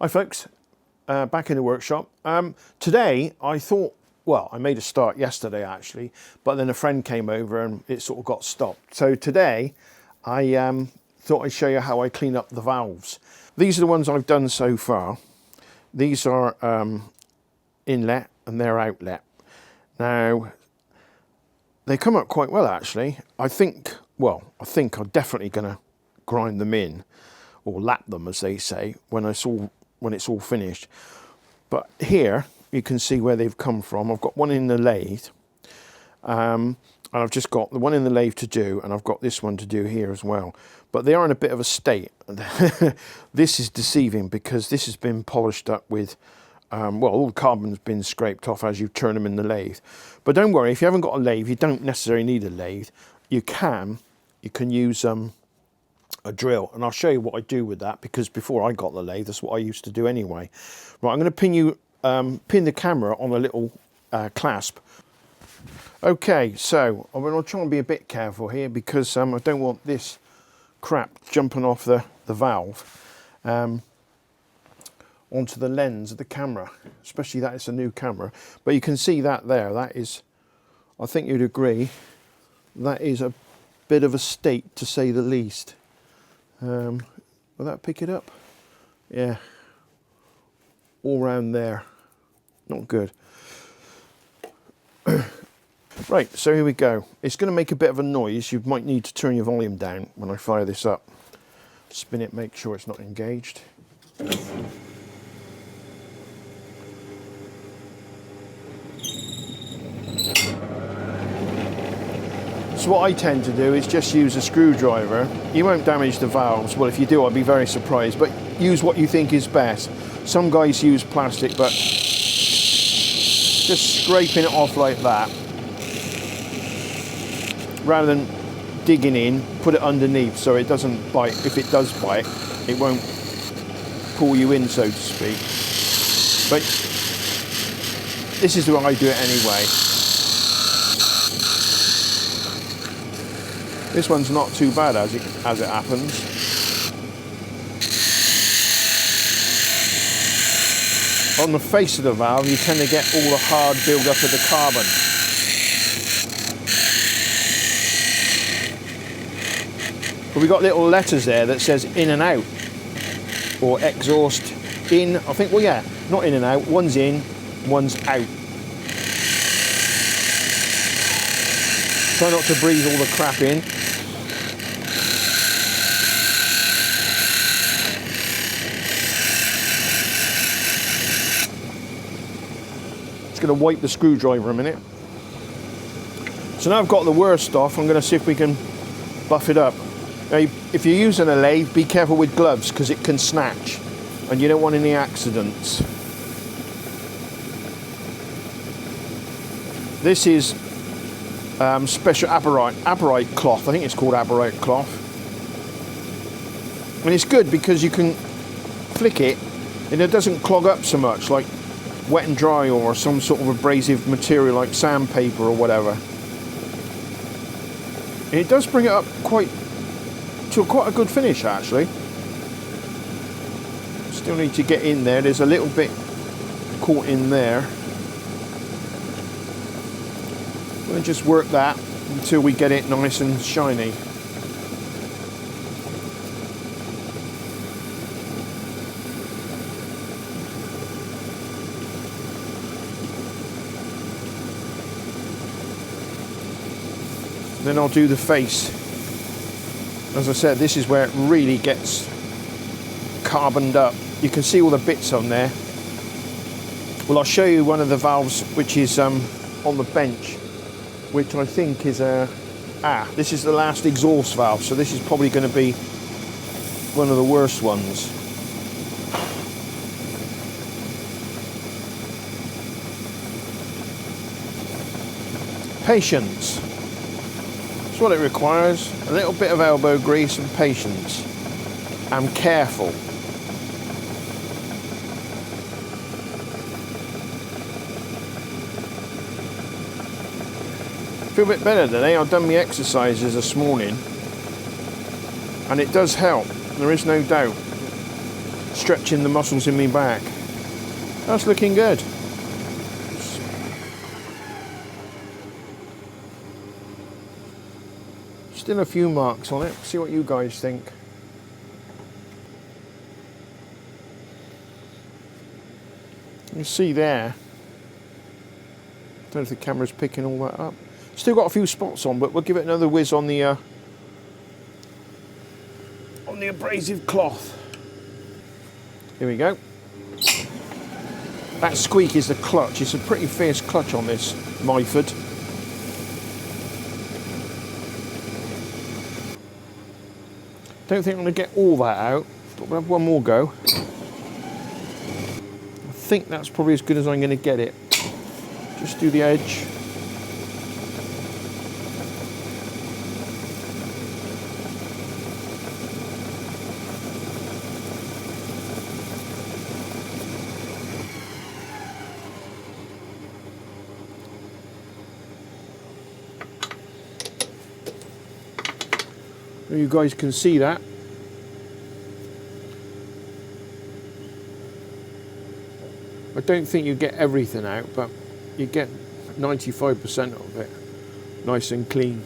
Hi folks, back in the workshop. Today I thought, well, I made a start yesterday actually, but then a friend came over and it sort of got stopped. So today I thought I'd show you how I clean up the valves. These are the ones I've done so far. These are inlet and they're outlet. Now, they come up quite well actually. I think I'm definitely gonna grind them in, or lap them as they say, when it's all finished. But here you can see where they've come from. I've got one in the lathe, and I've just got the one in the lathe to do, and I've got this one to do here as well. But they are in a bit of a state. This is deceiving because this has been polished up with, all the carbon's been scraped off as you turn them in the lathe. But don't worry, if you haven't got a lathe, you don't necessarily need a lathe. You can use a drill, and I'll show you what I do with that, because before I got the lathe, that's what I used to do anyway. Right, I'm going to pin the camera on a little clasp. Okay, so I'm going to try and be a bit careful here because I don't want this crap jumping off the valve onto the lens of the camera, especially that it's a new camera. But you can see that there, that is, I think you'd agree, that is a bit of a state to say the least. Will that pick it up? Yeah, all round there, not good. Right, so here we go. It's going to make a bit of a noise. You might need to turn your volume down when I fire this up. Spin it, make sure it's not engaged. So what I tend to do is just use a screwdriver. You won't damage the valves. Well, if you do, I'd be very surprised. But use what you think is best. Some guys use plastic, but just scraping it off like that, rather than digging in, put it underneath so it doesn't bite. If it does bite, it won't pull you in, so to speak. But this is the way I do it anyway. This one's not too bad as it happens. On the face of the valve, you tend to get all the hard build-up of the carbon. But we've got little letters there that says in and out, or exhaust in. I think, well, yeah, not in and out. One's in, one's out. Try not to breathe all the crap in. Going to wipe the screwdriver a minute. So now I've got the worst off, I'm going to see if we can buff it up. Now, if you're using a lathe, be careful with gloves because it can snatch and you don't want any accidents. This is special aberrite cloth. I think it's called aberrite cloth, and it's good because you can flick it and it doesn't clog up so much like wet and dry or some sort of abrasive material like sandpaper or whatever. And it does bring it up quite a good finish actually. Still need to get in there. There's a little bit caught in there. We'll just work that until we get it nice and shiny. Then I'll do the face. As I said, this is where it really gets carboned up. You can see all the bits on there. Well, I'll show you one of the valves which is on the bench, which I think is this is the last exhaust valve, so this is probably going to be one of the worst ones. Patience. That's what it requires. A little bit of elbow grease and patience. And careful. Feel a bit better today. I've done my exercises this morning and it does help, there is no doubt. stretching the muscles in my back. That's looking good. Still a few marks on it. See what you guys think. You see there. Don't know if the camera's picking all that up. Still got a few spots on, but we'll give it another whiz on the abrasive cloth. Here we go. That squeak is the clutch. It's a pretty fierce clutch on this Myford. Don't think I'm going to get all that out, but we'll have one more go. I think that's probably as good as I'm going to get it. Just do the edge. You guys can see that. I don't think you get everything out, but you get 95% of it nice and clean.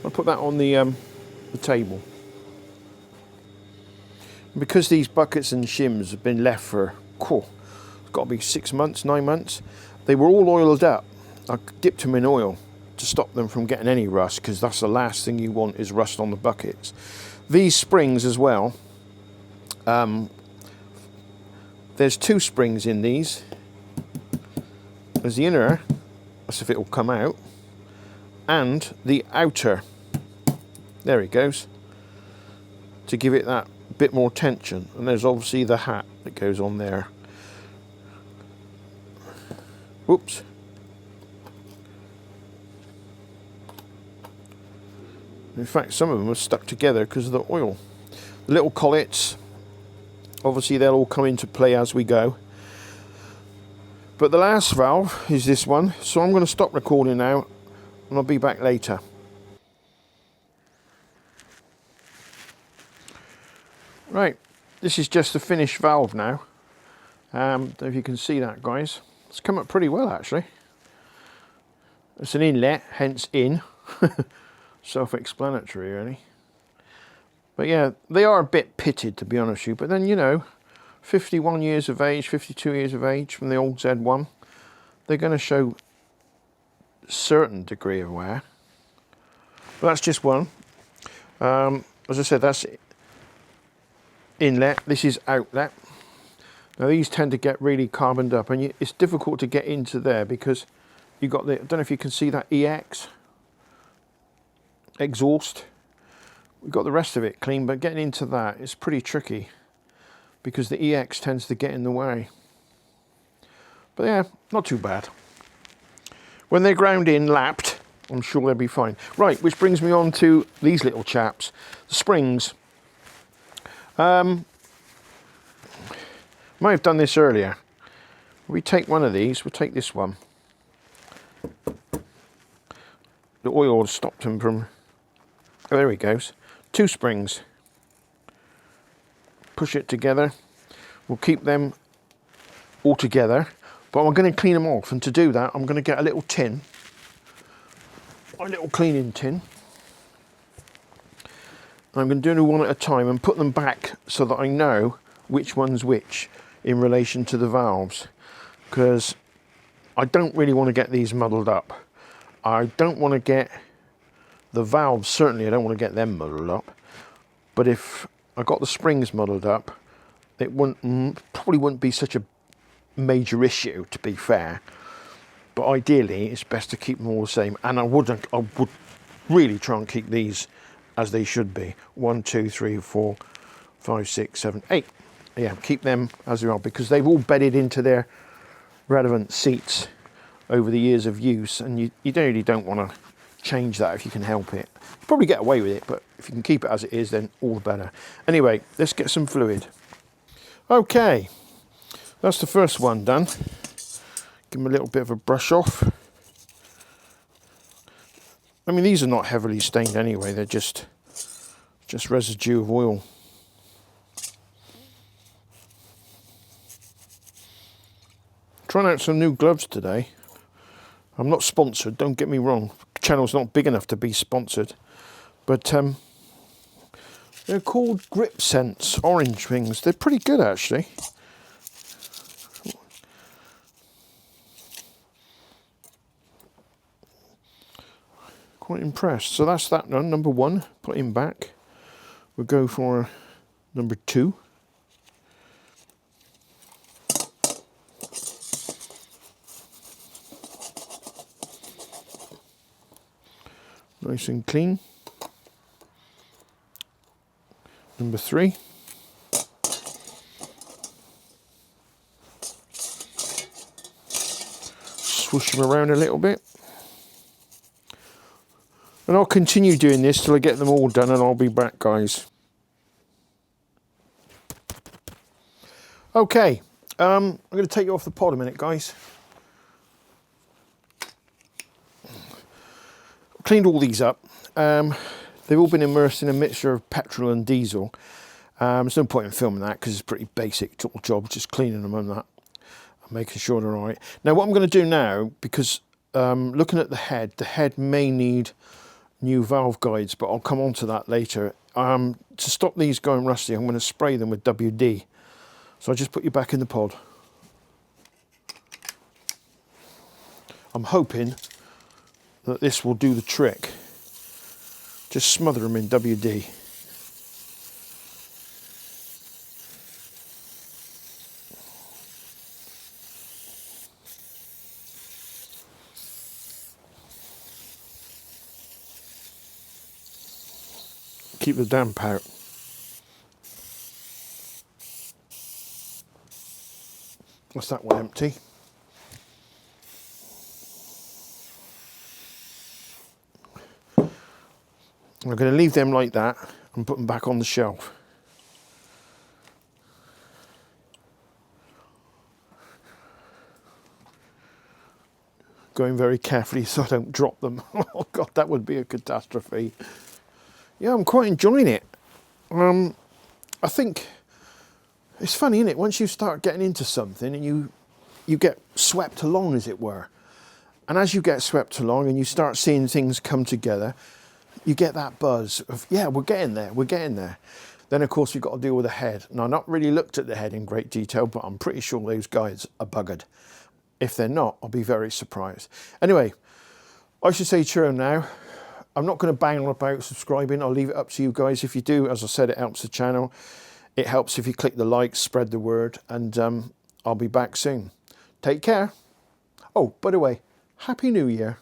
I'll put that on the table. Because these buckets and shims have been left for, it's got to be 6 months, 9 months, they were all oiled up. I dipped them in oil to stop them from getting any rust, because that's the last thing you want is rust on the buckets. These springs as well, there's 2 springs in these. There's the inner, that's if it will come out, and the outer, there it goes, to give it that bit more tension. And there's obviously the hat that goes on there. Whoops. In fact, some of them are stuck together because of the oil. The little collets, obviously they'll all come into play as we go. But the last valve is this one, so I'm going to stop recording now and I'll be back later. Right, this is just the finished valve now. Don't know if you can see that, guys. It's come up pretty well, actually. It's an inlet, hence in. Self-explanatory, really. But yeah, they are a bit pitted, to be honest with you. But then, you know, 51 years of age, 52 years of age from the old Z1, they're going to show a certain degree of wear. But that's just one. As I said, that's inlet. This is outlet. Now these tend to get really carboned up, and it's difficult to get into there because you've got the, I don't know if you can see that EX exhaust. We've got the rest of it clean, but getting into that is pretty tricky because the EX tends to get in the way. But yeah, not too bad. When they're ground in, lapped, I'm sure they'll be fine. Right, which brings me on to these little chaps, the springs. Might have done this earlier. We take one of these, we'll take this one. The oil stopped him from, oh, there he goes. 2 springs. Push it together. We'll keep them all together, but I'm going to clean them off, and to do that I'm going to get a little tin, a little cleaning tin. I'm going to do one at a time and put them back so that I know which one's which in relation to the valves, because I don't really want to get these muddled up. I don't want to get the valves, certainly I don't want to get them muddled up, but if I got the springs muddled up, it probably wouldn't be such a major issue, to be fair. But ideally it's best to keep them all the same, and I would really try and keep these as they should be. 1, 2, 3, 4, 5, 6, 7, 8. Yeah, keep them as they are, because they've all bedded into their relevant seats over the years of use, and you really don't want to change that if you can help it. You probably get away with it, but if you can keep it as it is, then all the better. Anyway, let's get some fluid. Okay, that's the first one done. Give them a little bit of a brush off. I mean, these are not heavily stained anyway, they're just residue of oil. Trying out some new gloves today. I'm not sponsored, don't get me wrong. The channel's not big enough to be sponsored. But they're called Grip Sense orange things. They're pretty good actually. Quite impressed. So that's that done, number 1, put him back. We'll go for number 2. Nice and clean. Number 3. Swoosh them around a little bit. And I'll continue doing this till I get them all done, and I'll be back, guys. Okay, I'm going to take you off the pod a minute, guys. Cleaned all these up. They've all been immersed in a mixture of petrol and diesel. There's no point in filming that because it's a pretty basic sort of job, just cleaning them and that, and making sure they're all right. Now what I'm going to do now, because looking at the head may need new valve guides, but I'll come on to that later. To stop these going rusty, I'm going to spray them with WD. So I'll just put you back in the pod. I'm hoping that this will do the trick. Just smother them in WD. Keep the damp out. That's that one empty. I'm going to leave them like that and put them back on the shelf. Going very carefully so I don't drop them. Oh God, that would be a catastrophe. Yeah, I'm quite enjoying it. I think it's funny, isn't it? Once you start getting into something and you get swept along, as it were. And as you get swept along and you start seeing things come together, you get that buzz of, yeah, we're getting there, we're getting there. Then, of course, we've got to deal with the head. Now, I've not really looked at the head in great detail, but I'm pretty sure those guys are buggered. If they're not, I'll be very surprised. Anyway, I should say cheerio now. I'm not going to bang on about subscribing. I'll leave it up to you guys. If you do, as I said, it helps the channel. It helps if you click the like, spread the word, and I'll be back soon. Take care. Oh, by the way, Happy New Year.